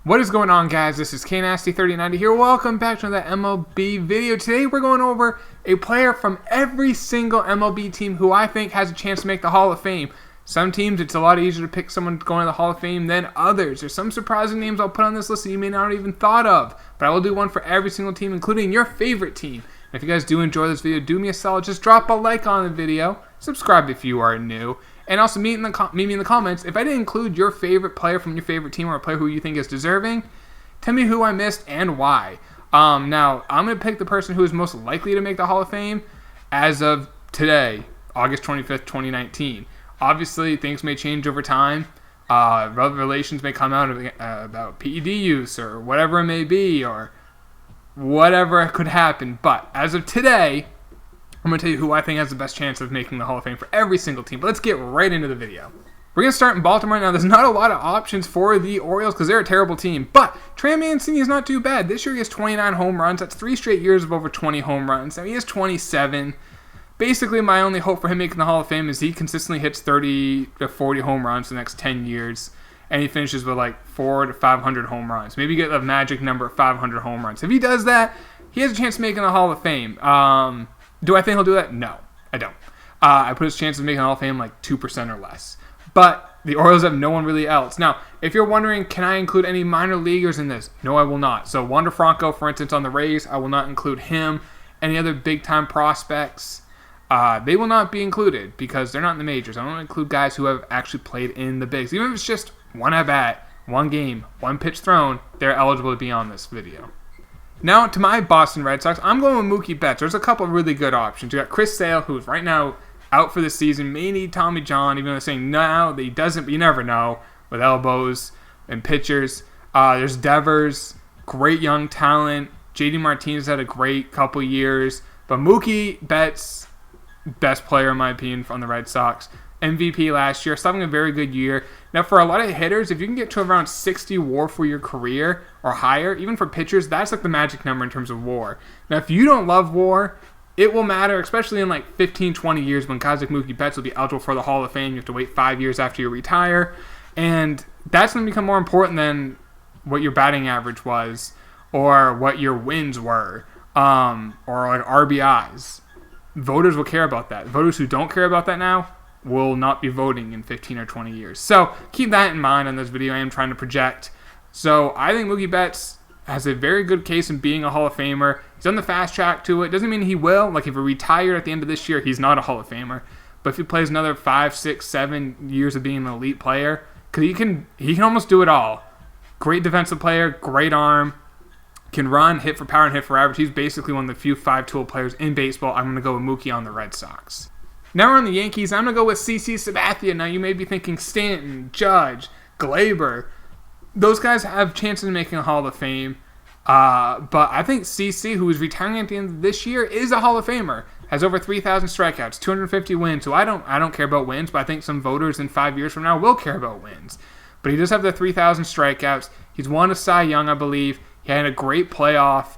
What is going on, guys? This is Knasty 3090 here. Welcome back to another MLB video. Today we're going over a player from every single MLB team who I think has a chance to make the Hall of Fame. Some teams, it's a lot easier to pick someone going to the Hall of Fame than others. There's some surprising names I'll put on this list that you may not have even thought of. But I will do one for every single team, including your favorite team. And if you guys do enjoy this video, do me a solid. Just drop a like on the video. Subscribe if you are new. And also meet me in the comments. If I didn't include your favorite player from your favorite team or a player who you think is deserving, tell me who I missed and why. Now, I'm going to pick the person who is most likely to make the Hall of Fame as of today, August 25th, 2019. Obviously, things may change over time. Revelations may come out about PED use or whatever it may be or whatever could happen. But as of today, I'm going to tell you who I think has the best chance of making the Hall of Fame for every single team. But let's get right into the video. We're going to start in Baltimore. Now, there's not a lot of options for the Orioles because they're a terrible team. But Trey Mancini is not too bad. This year he has 29 home runs. That's 3 straight years of over 20 home runs. Now, he has 27. Basically, my only hope for him making the Hall of Fame is he consistently hits 30 to 40 home runs for the next 10 years. And he finishes with like 400 to 500 home runs. Maybe get a magic number of 500 home runs. If he does that, he has a chance of making the Hall of Fame. Do I think he'll do that? No, I don't. I put his chance of making the Hall of Fame like 2% or less. But the Orioles have no one really else. Now, if you're wondering, can I include any minor leaguers in this? No, I will not. So Wander Franco, for instance, on the Rays, I will not include him. Any other big-time prospects, they will not be included because they're not in the majors. I don't include guys who have actually played in the bigs. Even if it's just one at-bat, one game, one pitch thrown, they're eligible to be on this video. Now to my Boston Red Sox, I'm going with Mookie Betts. There's a couple of really good options. You got Chris Sale, who's right now out for the season, may need Tommy John, even though they're saying now that he doesn't, but you never know with elbows and pitchers. There's Devers, great young talent. JD Martinez had a great couple years, but Mookie Betts, best player in my opinion on the Red Sox. MVP last year, still having a very good year. Now, for a lot of hitters, if you can get to around 60 WAR for your career or higher, even for pitchers, that's like the magic number in terms of WAR. Now, if you don't love WAR, it will matter, especially in like 15, 20 years when guys like Mookie Betts will be eligible for the Hall of Fame. You have to wait 5 years after you retire, and that's going to become more important than what your batting average was or what your wins were or like RBIs. Voters will care about that. Voters who don't care about that now will not be voting in 15 or 20 years. So keep that in mind on this video I am trying to project. So I think Mookie Betts has a very good case in being a Hall of Famer. He's on the fast track to it. Doesn't mean he will. Like if he retired at the end of this year, he's not a Hall of Famer. But if he plays another 5, 6, 7 years of being an elite player, because he can almost do it all. Great defensive player, great arm, can run, hit for power, and hit for average. He's basically one of the few 5-tool players in baseball. I'm going to go with Mookie on the Red Sox. Now we're on the Yankees. I'm going to go with CC Sabathia. Now you may be thinking Stanton, Judge, Glaber. Those guys have chances of making a Hall of Fame. But I think CC, who is retiring at the end of this year, is a Hall of Famer. Has over 3,000 strikeouts, 250 wins. So I don't care about wins, but I think some voters in 5 years from now will care about wins. But he does have the 3,000 strikeouts. He's won a Cy Young, I believe. He had a great playoff.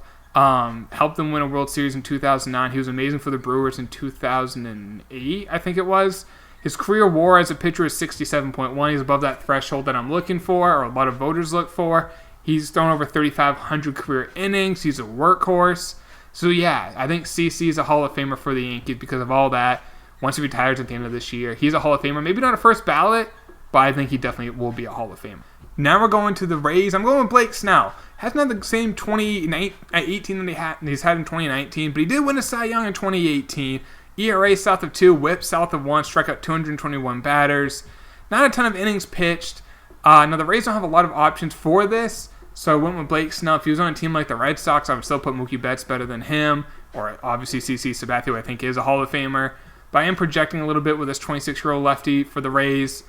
Helped them win a World Series in 2009. He was amazing for the Brewers in 2008, I think it was. His career WAR as a pitcher is 67.1. He's above that threshold that I'm looking for, or a lot of voters look for. He's thrown over 3,500 career innings. He's a workhorse. So yeah, I think CC is a Hall of Famer for the Yankees because of all that. Once he retires at the end of this year, he's a Hall of Famer. Maybe not a first ballot, but I think he definitely will be a Hall of Famer. Now we're going to the Rays. I'm going with Blake Snell. Hasn't had the same 2018 that he's had in 2019, but he did win a Cy Young in 2018. ERA south of 2, whip south of 1, struck out 221 batters. Not a ton of innings pitched. Now the Rays don't have a lot of options for this, so I went with Blake Snell. If he was on a team like the Red Sox, I would still put Mookie Betts better than him, or obviously CC Sabathia, who I think is a Hall of Famer. But I am projecting a little bit with this 26-year-old lefty for the Rays.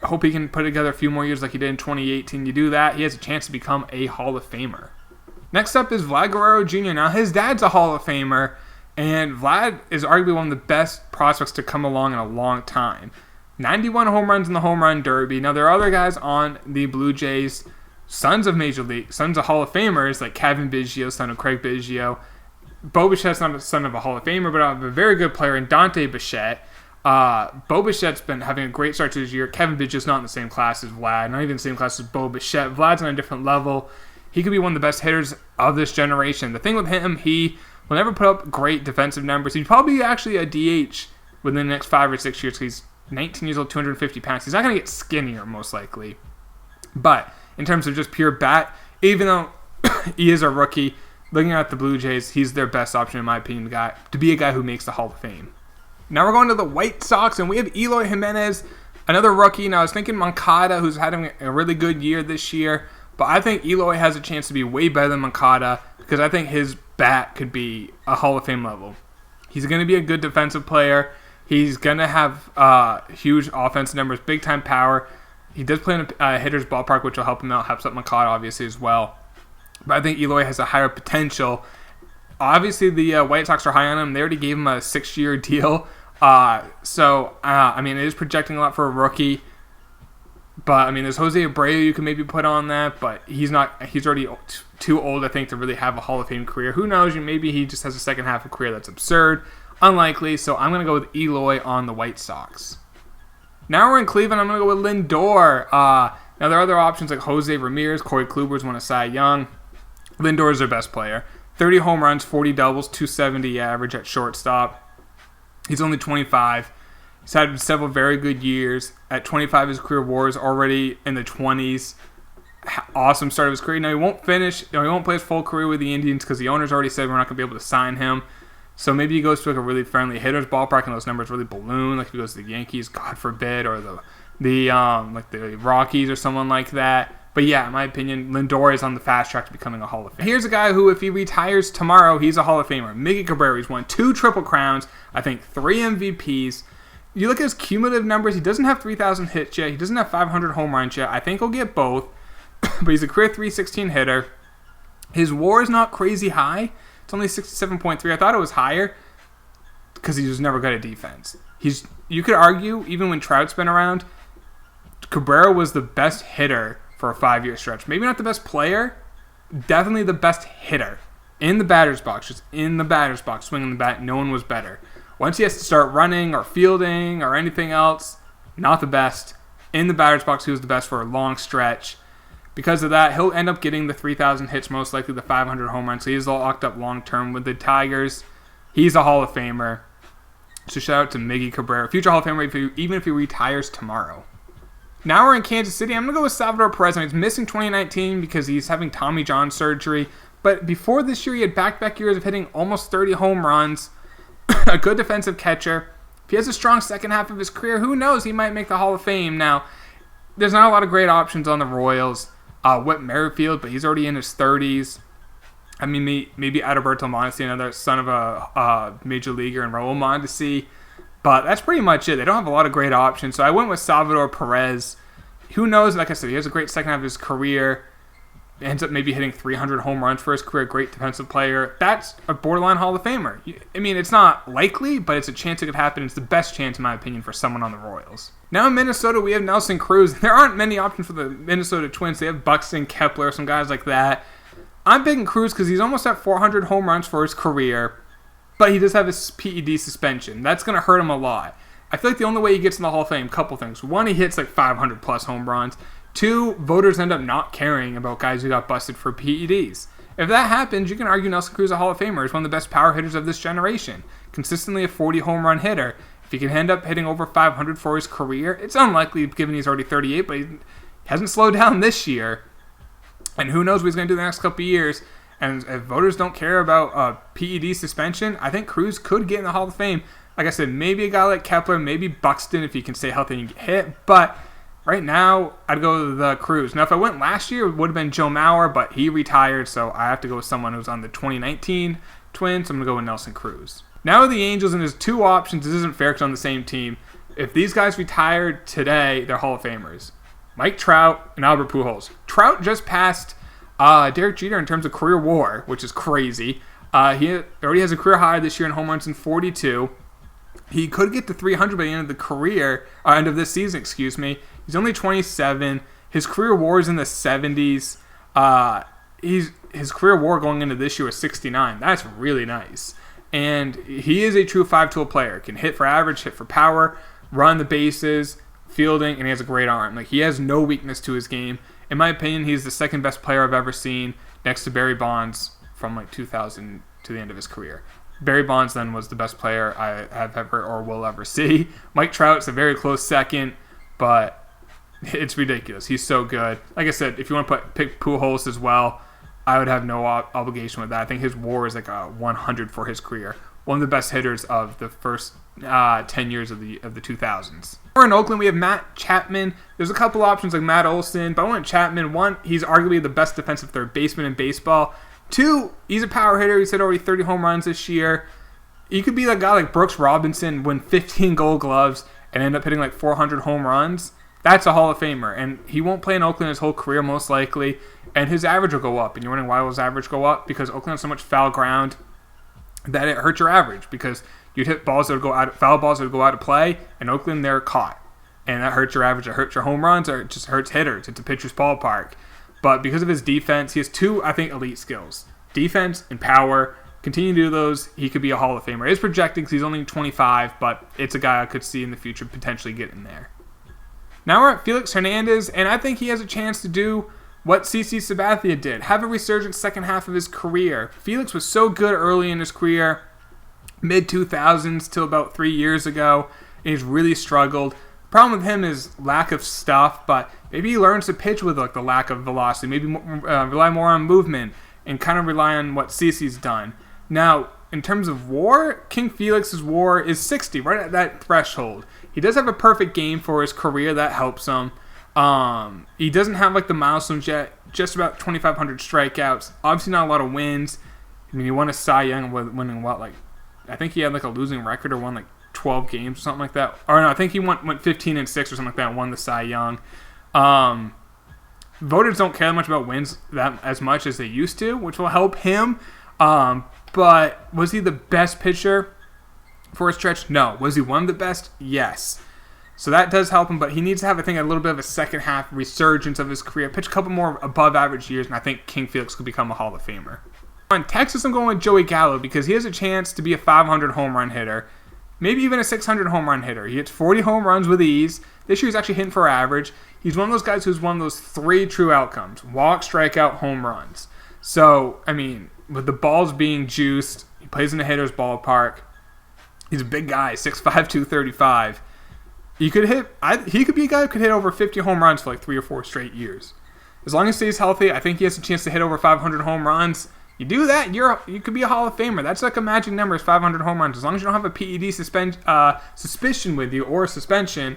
Hope he can put together a few more years like he did in 2018. You do that, he has a chance to become a Hall of Famer. Next up is Vlad Guerrero Jr. Now, his dad's a Hall of Famer, and Vlad is arguably one of the best prospects to come along in a long time. 91 home runs in the Home Run Derby. Now, there are other guys on the Blue Jays, sons of Hall of Famers, like Kevin Biggio, son of Craig Biggio. Bo Bichette's not a son of a Hall of Famer, but a very good player in Dante Bichette. Bo Bichette's been having a great start to this year. Kevin Biggio's not in the same class as Vlad, not even the same class as Bo Bichette. Vlad's on a different level. He could be one of the best hitters of this generation. The thing with him, he will never put up great defensive numbers. He'd probably be actually a DH within the next 5 or 6 years. He's 19 years old, 250 pounds. He's not going to get skinnier, most likely. But in terms of just pure bat, even though he is a rookie, looking at the Blue Jays, he's their best option, in my opinion, to be a guy who makes the Hall of Fame. Now we're going to the White Sox, and we have Eloy Jimenez, another rookie. Now I was thinking Moncada, who's having a really good year this year, but I think Eloy has a chance to be way better than Moncada because I think his bat could be a Hall of Fame level. He's going to be a good defensive player. He's going to have huge offensive numbers, big-time power. He does play in a hitter's ballpark, which will help him out, helps out Moncada, obviously, as well. But I think Eloy has a higher potential. Obviously, the White Sox are high on him. They already gave him a 6-year deal. It is projecting a lot for a rookie. But, there's Jose Abreu you can maybe put on that, but he's already too old, I think, to really have a Hall of Fame career. Who knows? Maybe he just has a second half of career that's absurd. Unlikely, so I'm going to go with Eloy on the White Sox. Now we're in Cleveland. I'm going to go with Lindor. Now, there are other options like Jose Ramirez. Corey Kluber's won a Cy Young. Lindor is their best player. 30 home runs, 40 doubles, 270 average at shortstop. He's only 25. He's had several very good years. At 25, his career WAR is already in the 20s. Awesome start of his career. Now, he won't play his full career with the Indians because the owners already said we're not going to be able to sign him. So maybe he goes to a really friendly hitter's ballpark and those numbers really balloon. Like if he goes to the Yankees, God forbid, or the Rockies or someone like that. But yeah, in my opinion, Lindor is on the fast track to becoming a Hall of Famer. Here's a guy who, if he retires tomorrow, he's a Hall of Famer. Miggy Cabrera. He's won 2 Triple Crowns, I think 3 MVPs. You look at his cumulative numbers, he doesn't have 3,000 hits yet. He doesn't have 500 home runs yet. I think he'll get both. But he's a career 316 hitter. His WAR is not crazy high. It's only 67.3. I thought it was higher because he was never good at defense. You could argue, even when Trout's been around, Cabrera was the best hitter for a 5-year stretch. Maybe not the best player, definitely the best hitter. In the batter's box, just in the batter's box, swinging the bat, no one was better. Once he has to start running or fielding or anything else, not the best. In the batter's box, he was the best for a long stretch. Because of that, he'll end up getting the 3,000 hits, most likely the 500 home runs. So he's all locked up long-term with the Tigers. He's a Hall of Famer. So shout out to Miggy Cabrera. Future Hall of Famer, even if he retires tomorrow. Now we're in Kansas City. I'm going to go with Salvador Perez. He's missing 2019 because he's having Tommy John surgery. But before this year, he had back-to-back years of hitting almost 30 home runs. A good defensive catcher. If he has a strong second half of his career, who knows? He might make the Hall of Fame. Now, there's not a lot of great options on the Royals. Whit Merrifield, but he's already in his 30s. Maybe Adalberto Mondesi, another son of a major leaguer, and Raul Mondesi. But that's pretty much it. They don't have a lot of great options. So I went with Salvador Perez. Who knows? Like I said, he has a great second half of his career. Ends up maybe hitting 300 home runs for his career. Great defensive player. That's a borderline Hall of Famer. It's not likely, but it's a chance it could happen. It's the best chance, in my opinion, for someone on the Royals. Now in Minnesota, we have Nelson Cruz. There aren't many options for the Minnesota Twins. They have Buxton, Kepler, some guys like that. I'm picking Cruz because he's almost at 400 home runs for his career, but he does have his PED suspension. That's going to hurt him a lot. I feel like the only way he gets in the Hall of Fame, couple things. One, he hits like 500 plus home runs. 2, voters end up not caring about guys who got busted for PEDs. If that happens, you can argue Nelson Cruz, a Hall of Famer, is one of the best power hitters of this generation. Consistently a 40 home run hitter. If he can end up hitting over 500 for his career, it's unlikely given he's already 38, but he hasn't slowed down this year. And who knows what he's going to do the next couple of years. And if voters don't care about PED suspension, I think Cruz could get in the Hall of Fame. Like I said, maybe a guy like Kepler, maybe Buxton if he can stay healthy and get hit. But right now, I'd go with the Cruz. Now, if I went last year, it would have been Joe Mauer, but he retired, so I have to go with someone who's on the 2019 Twins. So I'm going to go with Nelson Cruz. Now with the Angels, and there's 2 options. This isn't fair because on the same team. If these guys retired today, they're Hall of Famers. Mike Trout and Albert Pujols. Trout just passed Derek Jeter in terms of career WAR, which is crazy. He already has a career high this year in home runs in 42. He could get to 300 by the end of the career, end of this season, excuse me. He's only 27. His career WAR is in the 70s. His career WAR going into this year was 69. That's really nice. And he is a true five-tool player. Can hit for average, hit for power, run the bases, fielding, and he has a great arm. Like, he has no weakness to his game. In my opinion, he's the second best player I've ever seen, next to Barry Bonds from like 2000 to the end of his career. Barry Bonds then was the best player I have ever or will ever see. Mike Trout's a very close second, but it's ridiculous. He's so good. Like I said, if you want to pick Pujols as well, I would have no obligation with that. I think his WAR is like a 100 for his career. One of the best hitters of the first 10 years of the 2000s. We're in Oakland. We have Matt Chapman. There's a couple options like Matt Olson, but I want Chapman. One, he's arguably the best defensive third baseman in baseball. Two, he's a power hitter. He's hit already 30 home runs this year. You could be a guy like Brooks Robinson, win 15 Gold Gloves, and end up hitting like 400 home runs. That's a Hall of Famer, and he won't play in Oakland his whole career most likely, and his average will go up. And you're wondering why will his average go up? Because Oakland has so much foul ground that it hurts your average, because you'd hit balls that would go out, foul balls that would go out of play, and Oakland, they're caught. And that hurts your average. It hurts your home runs, or it just hurts hitters. It's a pitcher's ballpark. But because of his defense, he has two, I think, elite skills. Defense and power. Continue to do those, he could be a Hall of Famer. It's projected because he's only 25, but it's a guy I could see in the future potentially getting there. Now we're at Felix Hernandez, and I think he has a chance to do what CC Sabathia did. Have a resurgent second half of his career. Felix was so good early in his career, mid-2000s till about 3 years ago, and he's really struggled. Problem with him is lack of stuff, but maybe he learns to pitch with like the lack of velocity. Maybe rely more on movement and kind of rely on what CeCe's done. Now, in terms of WAR, King Felix's WAR is 60, right at that threshold. He does have a perfect game for his career. That helps him. He doesn't have like the milestones yet. Just about 2,500 strikeouts. Obviously not a lot of wins. I mean, he won a Cy Young with winning what, like, I think he had like a losing record or won like 12 games or something like that. Or no, I think he went 15-6 or something like that and won the Cy Young. Voters don't care much about wins that as much as they used to, which will help him. But was he the best pitcher for a stretch? No. Was he one of the best? Yes. So that does help him, but he needs to have, I think, a little bit of a second half resurgence of his career. Pitch a couple more above average years, and I think King Felix could become a Hall of Famer. On Texas, I'm going with Joey Gallo because he has a chance to be a 500 home run hitter, maybe even a 600 home run hitter. He hits 40 home runs with ease. This year he's actually hitting for average. He's one of those guys who's one of those three true outcomes: walk, strikeout, home runs. So, I mean, with the balls being juiced, he plays in the hitter's ballpark. He's a big guy, 6'5", 235. He could be a guy who could hit over 50 home runs for like 3 or 4 straight years. As long as he stays healthy, I think he has a chance to hit over 500 home runs. You do that, you could be a Hall of Famer. That's like a magic number, is 500 home runs. As long as you don't have a PED suspicion with you or a suspension,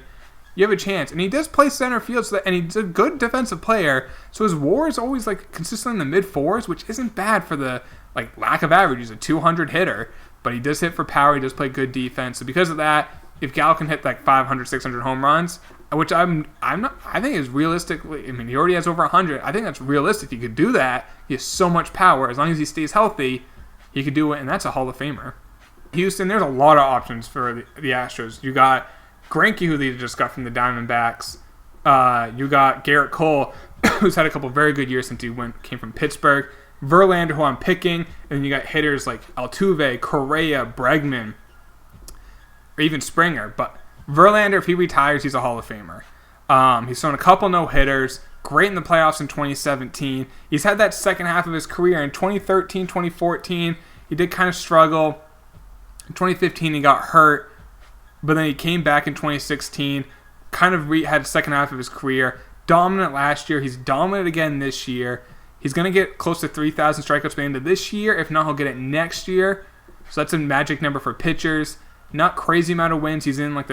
you have a chance. And he does play center field, and he's a good defensive player. So his WAR is always like consistent in the mid-4s, which isn't bad for the like lack of average. He's a 200 hitter, but he does hit for power. He does play good defense. So because of that, if Gallo can hit like 500, 600 home runs, which I think is realistically, I mean, he already has over 100. I think that's realistic. He could do that. He has so much power. As long as he stays healthy, he could do it, and that's a Hall of Famer. Houston, there's a lot of options for the Astros. You got Greinke, who they just got from the Diamondbacks. You got Garrett Cole, who's had a couple very good years since he came from Pittsburgh. Verlander, who I'm picking. And then you got hitters like Altuve, Correa, Bregman, or even Springer. But Verlander, if he retires, he's a Hall of Famer. He's thrown a couple no-hitters, great in the playoffs in 2017. He's had that second half of his career in 2013, 2014. He did kind of struggle. In 2015, he got hurt, but then he came back in 2016, kind of had a second half of his career. Dominant last year. He's dominant again this year. He's going to get close to 3,000 strikeouts by the end of this year. If not, he'll get it next year. So that's a magic number for pitchers. Not crazy amount of wins. He's in like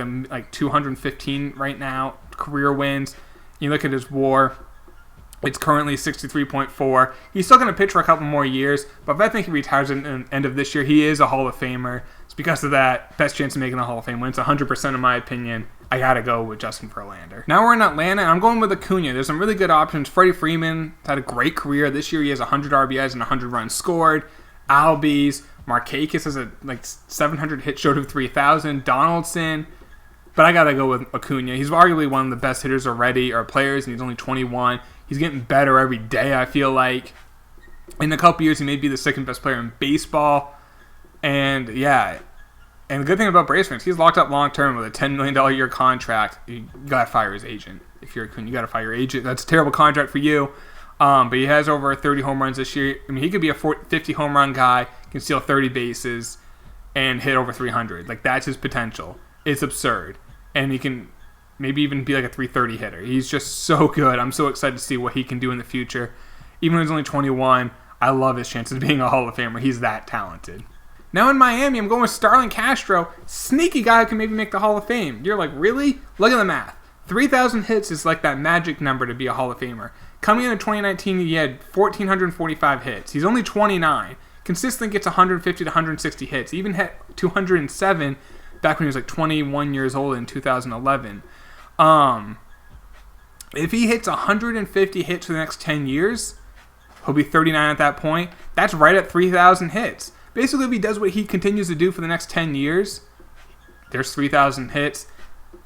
215 right now, career wins. You look at his WAR, it's currently 63.4. He's still going to pitch for a couple more years, but if I think he retires at the end of this year, he is a Hall of Famer. It's because of that, best chance of making the Hall of Fame wins, 100% in my opinion. I got to go with Justin Verlander. Now we're in Atlanta, and I'm going with Acuna. There's some really good options. Freddie Freeman had a great career. This year he has 100 RBIs and 100 runs scored. Albies. Markakis has a 700 hit short of 3,000. Donaldson. But I got to go with Acuna. He's arguably one of the best hitters already, or players, and he's only 21. He's getting better every day, I feel like. In a couple years, he may be the second best player in baseball. And yeah, and the good thing about Braves fans, he's locked up long term with a $10 million a year contract. You gotta fire his agent. If you're a Coon, you gotta fire your agent. That's a terrible contract for you. But he has over 30 home runs this year. I mean, he could be a 50 home run guy, can steal 30 bases, and hit over 300. Like, that's his potential. It's absurd. And he can maybe even be like a 330 hitter. He's just so good. I'm so excited to see what he can do in the future. Even when he's only 21, I love his chances of being a Hall of Famer. He's that talented. Now in Miami, I'm going with Starlin Castro. Sneaky guy who can maybe make the Hall of Fame. You're like, really? Look at the math. 3,000 hits is like that magic number to be a Hall of Famer. Coming into 2019, he had 1,445 hits. He's only 29. Consistently gets 150 to 160 hits. He even hit 207 back when he was like 21 years old in 2011. If he hits 150 hits for the next 10 years, he'll be 39 at that point. That's right at 3,000 hits. Basically, if he does what he continues to do for the next 10 years, there's 3,000 hits.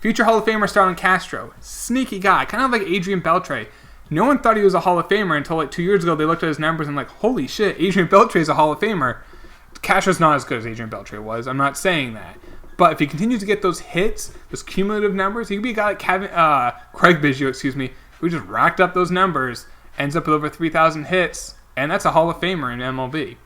Future Hall of Famer Starlin Castro. Sneaky guy. Kind of like Adrian Beltre. No one thought he was a Hall of Famer until like 2 years ago. They looked at his numbers and like, holy shit, Adrian Beltre is a Hall of Famer. Castro's not as good as Adrian Beltre was. I'm not saying that. But if he continues to get those hits, those cumulative numbers, he could be a guy like Craig Biggio, who just racked up those numbers, ends up with over 3,000 hits, and that's a Hall of Famer in MLB.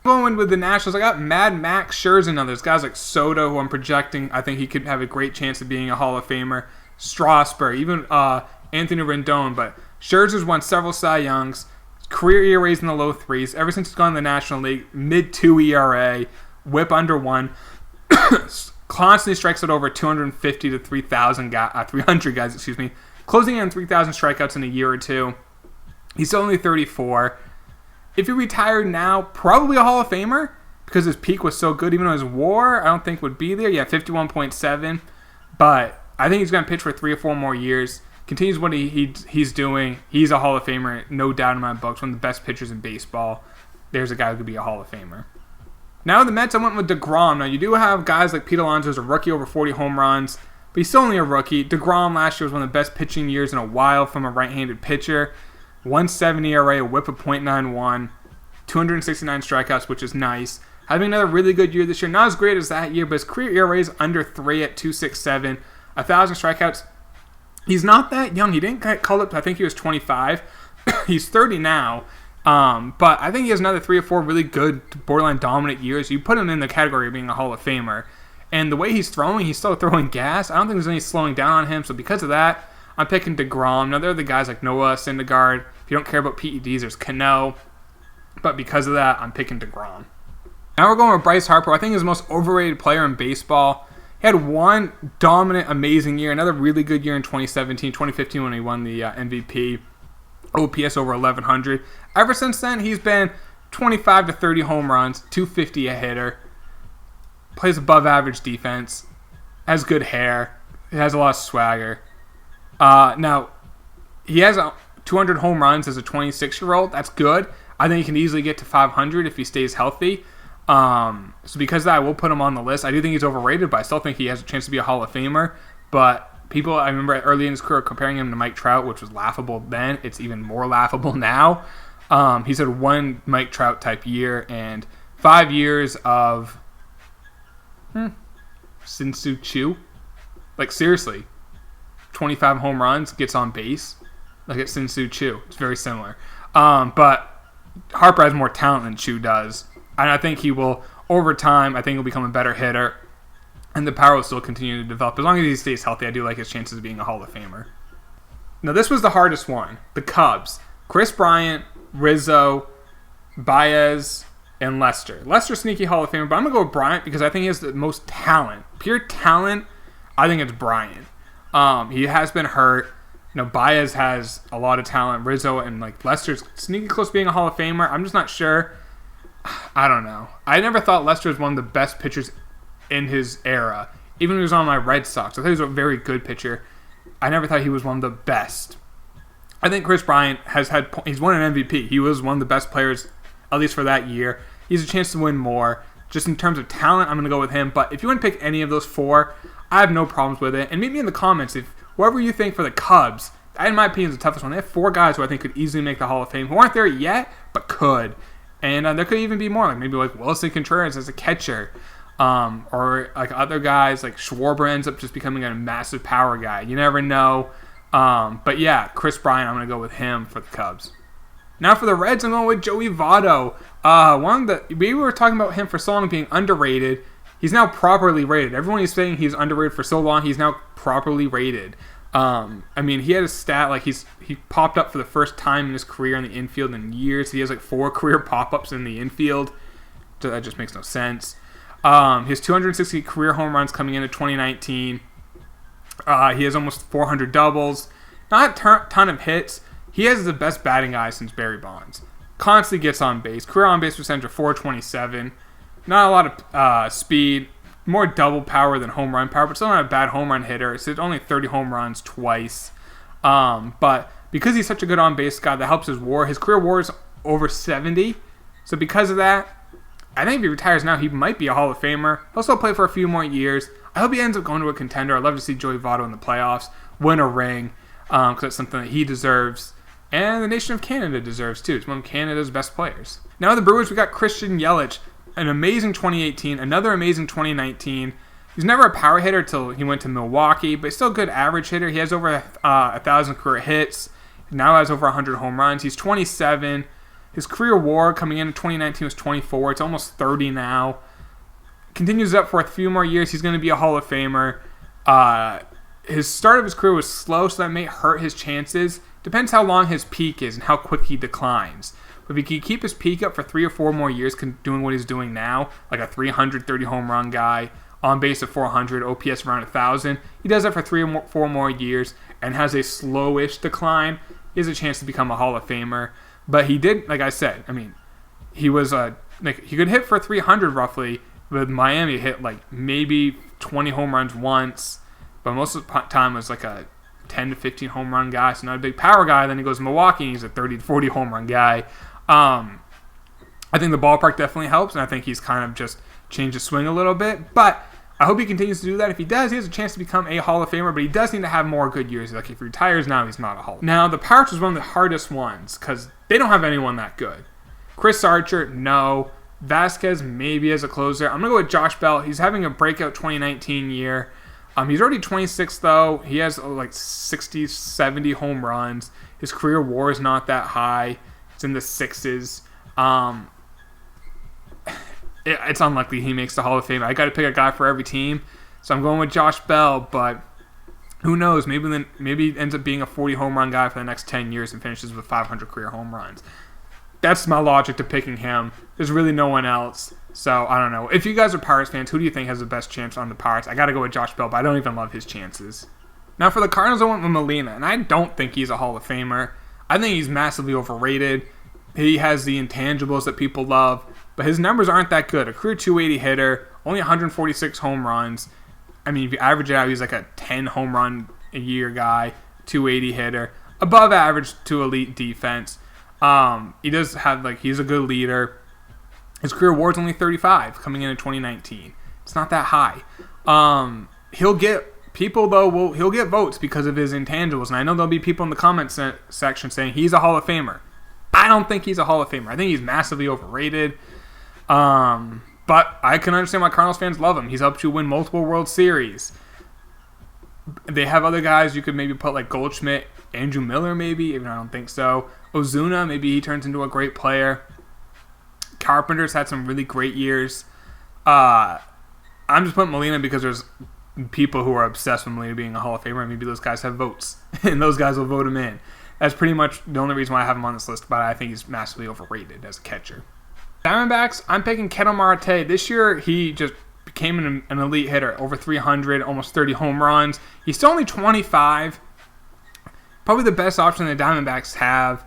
Going with the Nationals, I got Mad Max Scherzer. Now, there's guys like Soto, who I'm projecting. I think he could have a great chance of being a Hall of Famer. Strasburg, even Anthony Rendon. But Scherzer's won several Cy Youngs. Career ERAs in the low threes. Ever since he's gone to the National League, mid-2 ERA, whip under 1. Constantly strikes out over 250 to 300 guys, closing in 3,000 strikeouts in a year or two. He's only 34. If he retired now, probably a Hall of Famer because his peak was so good. Even though his WAR, I don't think would be there. Yeah, 51.7. But I think he's going to pitch for 3 or 4 more years. Continues what he's doing. He's a Hall of Famer, no doubt in my books. One of the best pitchers in baseball. There's a guy who could be a Hall of Famer. Now the Mets, I went with DeGrom. Now you do have guys like Pete Alonso, who's a rookie, over 40 home runs, but he's still only a rookie. DeGrom last year was one of the best pitching years in a while from a right-handed pitcher. 1.70 ERA, a whip of .91, 269 strikeouts, which is nice. Having another really good year this year. Not as great as that year, but his career ERA is under 3 at 2.67. 1,000 strikeouts. He's not that young. He didn't get called up. I think he was 25. He's 30 now. But I think he has another 3 or 4 really good borderline dominant years. You put him in the category of being a Hall of Famer. And the way he's still throwing gas. I don't think there's any slowing down on him. So because of that, I'm picking DeGrom. Now there are the guys like Noah Syndergaard. If you don't care about PEDs, there's Cano. But because of that, I'm picking DeGrom. Now we're going with Bryce Harper. I think he's the most overrated player in baseball. He had one dominant, amazing year. Another really good year in 2015 when he won the MVP. OPS over 1,100. Ever since then, he's been 25 to 30 home runs, 250 a hitter, plays above average defense, has good hair, he has a lot of swagger. Now, he has 200 home runs as a 26-year-old. That's good. I think he can easily get to 500 if he stays healthy. So because of that, I will put him on the list. I do think he's overrated, but I still think he has a chance to be a Hall of Famer. But people, I remember early in his career comparing him to Mike Trout, which was laughable then. It's even more laughable now. He's had one Mike Trout type year and 5 years of Sin-Soo Choo. Like, seriously. 25 home runs, gets on base. Like at Sin-Soo Choo. It's very similar. But Harper has more talent than Choo does. And I think he will, over time, I think he'll become a better hitter. And the power will still continue to develop. As long as he stays healthy, I do like his chances of being a Hall of Famer. Now, this was the hardest one. The Cubs. Chris Bryant, Rizzo, Baez, and Lester. Lester, sneaky Hall of Famer, but I'm going to go with Bryant because I think he has the most talent. Pure talent, I think it's Bryant. He has been hurt. Baez has a lot of talent. Rizzo and Lester's sneaky close to being a Hall of Famer. I'm just not sure. I don't know. I never thought Lester was one of the best pitchers in his era. Even when he was on my Red Sox, I thought he was a very good pitcher. I never thought he was one of the best. I think Chris Bryant he's won an MVP. He was one of the best players, at least for that year. He has a chance to win more. Just in terms of talent, I'm going to go with him. But if you want to pick any of those 4, I have no problems with it. And meet me in the comments if whoever you think for the Cubs, that in my opinion is the toughest one. They have 4 guys who I think could easily make the Hall of Fame, who aren't there yet, but could. And there could even be more, like maybe like Wilson Contreras as a catcher. Or like other guys, like Schwarber ends up just becoming a massive power guy. You never know. But yeah, Chris Bryant, I'm going to go with him for the Cubs. Now for the Reds, I'm going with Joey Votto. We were talking about him for so long being underrated. He's now properly rated. Everyone is saying he's underrated for so long. He's now properly rated. He had a stat like he popped up for the first time in his career in the infield in years. He has like 4 career pop-ups in the infield. That just makes no sense. His 260 career home runs coming into 2019. He has almost 400 doubles. Not a ton of hits. He has the best batting eye since Barry Bonds. Constantly gets on base. Career on base percentage of 427. Not a lot of speed. More double power than home run power, but still not a bad home run hitter. It's only 30 home runs twice. But because he's such a good on base guy, that helps his WAR. His career WAR is over 70. So because of that, I think if he retires now, he might be a Hall of Famer. He'll still play for a few more years. I hope he ends up going to a contender. I'd love to see Joey Votto in the playoffs, win a ring, because that's something that he deserves. And the nation of Canada deserves too. It's one of Canada's best players. Now the Brewers, we got Christian Yelich. An amazing 2018, another amazing 2019. He's never a power hitter until he went to Milwaukee, but he's still a good average hitter. He has over 1,000 career hits. Now has over 100 home runs. He's 27. His career WAR coming in 2019 was 24. It's almost 30 now. Continues up for a few more years. He's going to be a Hall of Famer. His start of his career was slow, so that may hurt his chances. Depends how long his peak is and how quick he declines. But if he can keep his peak up for 3 or 4 more years doing what he's doing now, like a 330 home run guy, on base of 400, OPS around 1,000, he does that for 3 or 4 more years and has a slowish decline, he has a chance to become a Hall of Famer. But he did, like I said, he was he could hit for 300 roughly. With Miami, hit like maybe 20 home runs once, but most of the time was like a 10 to 15 home run guy. So not a big power guy. Then he goes to Milwaukee, and he's a 30 to 40 home run guy. I think the ballpark definitely helps, and I think he's kind of just changed his swing a little bit. But I hope he continues to do that. If he does, he has a chance to become a Hall of Famer, but he does need to have more good years. Like if he retires now, he's not a Hall of Famer. Now, the Pirates was one of the hardest ones because they don't have anyone that good. Chris Archer, no. Vasquez, maybe as a closer. I'm going to go with Josh Bell. He's having a breakout 2019 year. He's already 26, though. He has like 60, 70 home runs. His career WAR is not that high. It's in the 6s. It's unlikely he makes the Hall of Fame. I got to pick a guy for every team. So I'm going with Josh Bell, but who knows? Maybe he ends up being a 40 home run guy for the next 10 years and finishes with 500 career home runs. That's my logic to picking him. There's really no one else. So, I don't know. If you guys are Pirates fans, who do you think has the best chance on the Pirates? I got to go with Josh Bell, but I don't even love his chances. Now, for the Cardinals, I went with Molina, and I don't think he's a Hall of Famer. I think he's massively overrated. He has the intangibles that people love, but his numbers aren't that good. A career 280 hitter, only 146 home runs. If you average it out, he's like a 10 home run a year guy, 280 hitter. Above average to elite defense. He does have, he's a good leader. His career WAR is only 35 coming in 2019. It's not that high. He'll get votes because of his intangibles. And I know there'll be people in the comments section saying he's a Hall of Famer. I don't think he's a Hall of Famer. I think he's massively overrated. But I can understand why Cardinals fans love him. He's helped you win multiple World Series. They have other guys you could maybe put like Goldschmidt, Andrew Miller maybe, even I don't think so. Ozuna, maybe he turns into a great player. Carpenter's had some really great years. I'm just putting Molina because there's people who are obsessed with Molina being a Hall of Famer, and maybe those guys have votes, and those guys will vote him in. That's pretty much the only reason why I have him on this list, but I think he's massively overrated as a catcher. Diamondbacks, I'm picking Ketel Marte. This year, he just became an elite hitter, over 300, almost 30 home runs. He's still only 25. Probably the best option the Diamondbacks have.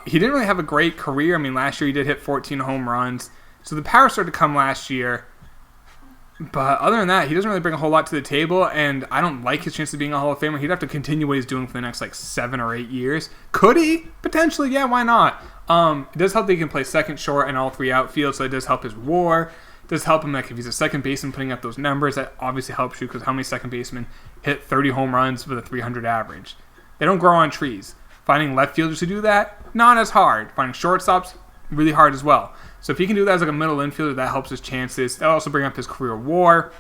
He didn't really have a great career. Last year he did hit 14 home runs. So the power started to come last year. But other than that, he doesn't really bring a whole lot to the table, and I don't like his chance of being a Hall of Famer. He'd have to continue what he's doing for the next 7 or 8 years. Could he? Potentially, yeah, why not? It does help that he can play second, short, and all 3 outfield, so it does help his WAR. It does help him if he's a second baseman putting up those numbers. That obviously helps you because how many second basemen hit 30 home runs with a 300 average? They don't grow on trees. Finding left fielders to do that, not as hard. Finding shortstops, really hard as well. So if he can do that as like a middle infielder, that helps his chances. That'll also bring up his career WAR.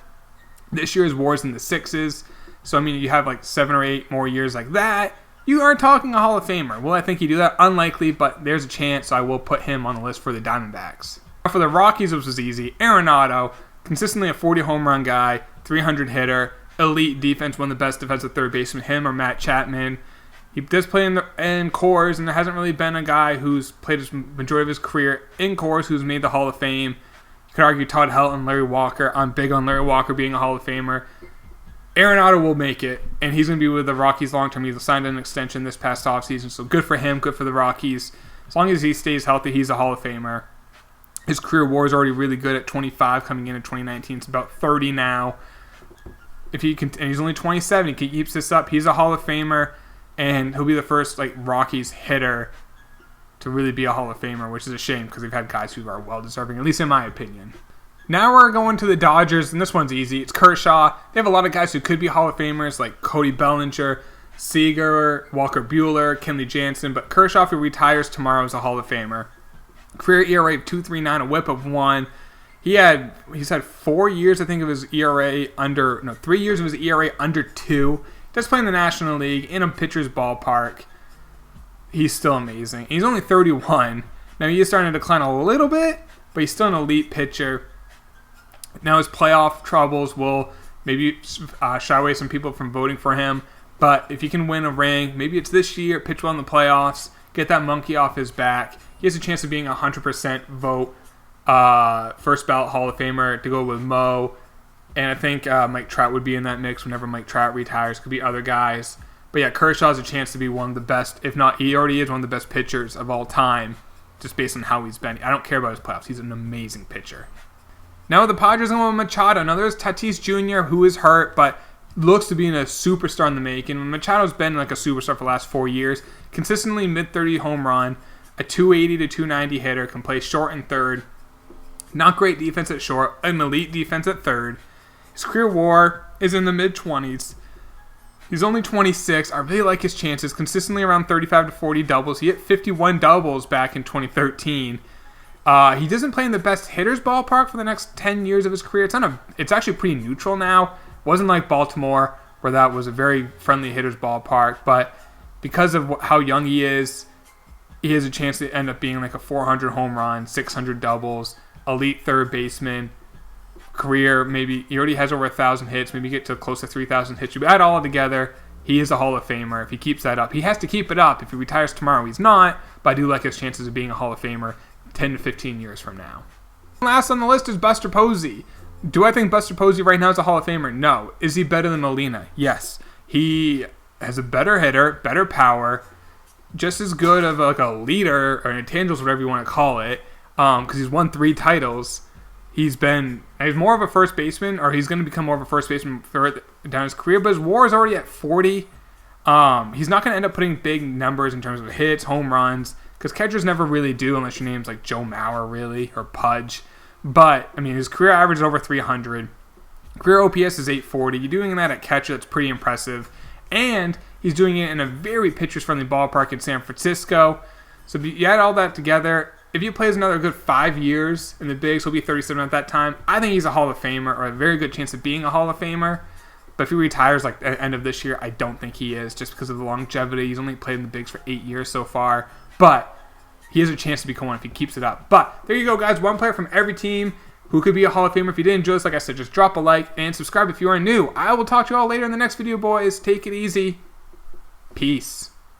This year his WAR is in the 6s. So I mean, you have like 7 or 8 more years like that. You are talking a Hall of Famer. Will I think he do that? Unlikely, but there's a chance, so I will put him on the list for the Diamondbacks. For the Rockies, which was easy, Arenado, consistently a 40 home run guy, 300 hitter, elite defense, one of the best defensive third basemen, him or Matt Chapman. He does play in Coors, and there hasn't really been a guy who's played his majority of his career in Coors who's made the Hall of Fame. You could argue Todd Helton, Larry Walker. I'm big on Larry Walker being a Hall of Famer. Arenado will make it, and he's going to be with the Rockies long term. He's signed an extension this past offseason, so good for him, good for the Rockies. As long as he stays healthy, he's a Hall of Famer. His career WAR is already really good at 25 coming in 2019. It's about 30 now. If he can, and he's only 27. If he keeps this up, he's a Hall of Famer, and he'll be the first Rockies hitter to really be a Hall of Famer, which is a shame because they've had guys who are well deserving, at least in my opinion. Now we're going to the Dodgers, and this one's easy. It's Kershaw. They have a lot of guys who could be Hall of Famers, like Cody Bellinger, Seager, Walker Buehler, Kenley Jansen, but Kershaw, if he retires tomorrow, is a Hall of Famer. Career ERA of 2.39, a WHIP of 1. He's had 4 years, I think, of his ERA 3 years of his ERA under 2. Does play in the National League in a pitcher's ballpark. He's still amazing. He's only 31. Now he is starting to decline a little bit, but he's still an elite pitcher. Now his playoff troubles will maybe shy away some people from voting for him. But if he can win a ring, maybe it's this year, pitch well in the playoffs, get that monkey off his back, he has a chance of being a 100% vote first ballot Hall of Famer to go with Mo. And I think Mike Trout would be in that mix whenever Mike Trout retires. Could be other guys. But yeah, Kershaw has a chance to be one of the best, if not, he already is one of the best pitchers of all time, just based on how he's been. I don't care about his playoffs. He's an amazing pitcher. Now the Padres are going with Machado. Now there's Tatis Jr., who is hurt, but looks to be a superstar in the making. Machado's been like a superstar for the last 4 years. Consistently mid-30 home run, a 280 to 290 hitter, can play short and third. Not great defense at short, an elite defense at third. His career WAR is in the mid-20s. He's only 26. I really like his chances. Consistently around 35 to 40 doubles. He hit 51 doubles back in 2013. He doesn't play in the best hitters ballpark for the next 10 years of his career. It's actually pretty neutral now. Wasn't like Baltimore, where that was a very friendly hitters ballpark. But because of how young he is, he has a chance to end up being like a 400 home run, 600 doubles, elite third baseman. Career, maybe he already has over 1,000 hits, maybe get to close to 3,000 hits. You add all together, he is a Hall of Famer if he keeps that up. He has to keep it up. If he retires tomorrow, he's not, but I do like his chances of being a Hall of Famer 10 to 15 years from now. Last on the list is Buster Posey. Do I think Buster Posey right now is a Hall of Famer? No. Is he better than Molina? Yes. He has a better hitter, better power, just as good of like a leader or intangibles, whatever you want to call it, because he's won 3 titles. He's more of a first baseman, or he's going to become more of a first baseman further down his career, but his WAR is already at 40. He's not going to end up putting big numbers in terms of hits, home runs, because catchers never really do unless your name's like Joe Mauer, really, or Pudge. But, I mean, his career average is over 300. Career OPS is 840. You're doing that at catcher, that's pretty impressive. And he's doing it in a very pitchers-friendly ballpark in San Francisco. So if you add all that together, if he plays another good 5 years in the bigs, he'll be 37 at that time. I think he's a Hall of Famer, or a very good chance of being a Hall of Famer. But if he retires like at the end of this year, I don't think he is, just because of the longevity. He's only played in the bigs for 8 years so far. But he has a chance to become one if he keeps it up. But there you go, guys. One player from every team who could be a Hall of Famer. If you did enjoy this, like I said, just drop a like and subscribe if you are new. I will talk to you all later in the next video, boys. Take it easy. Peace.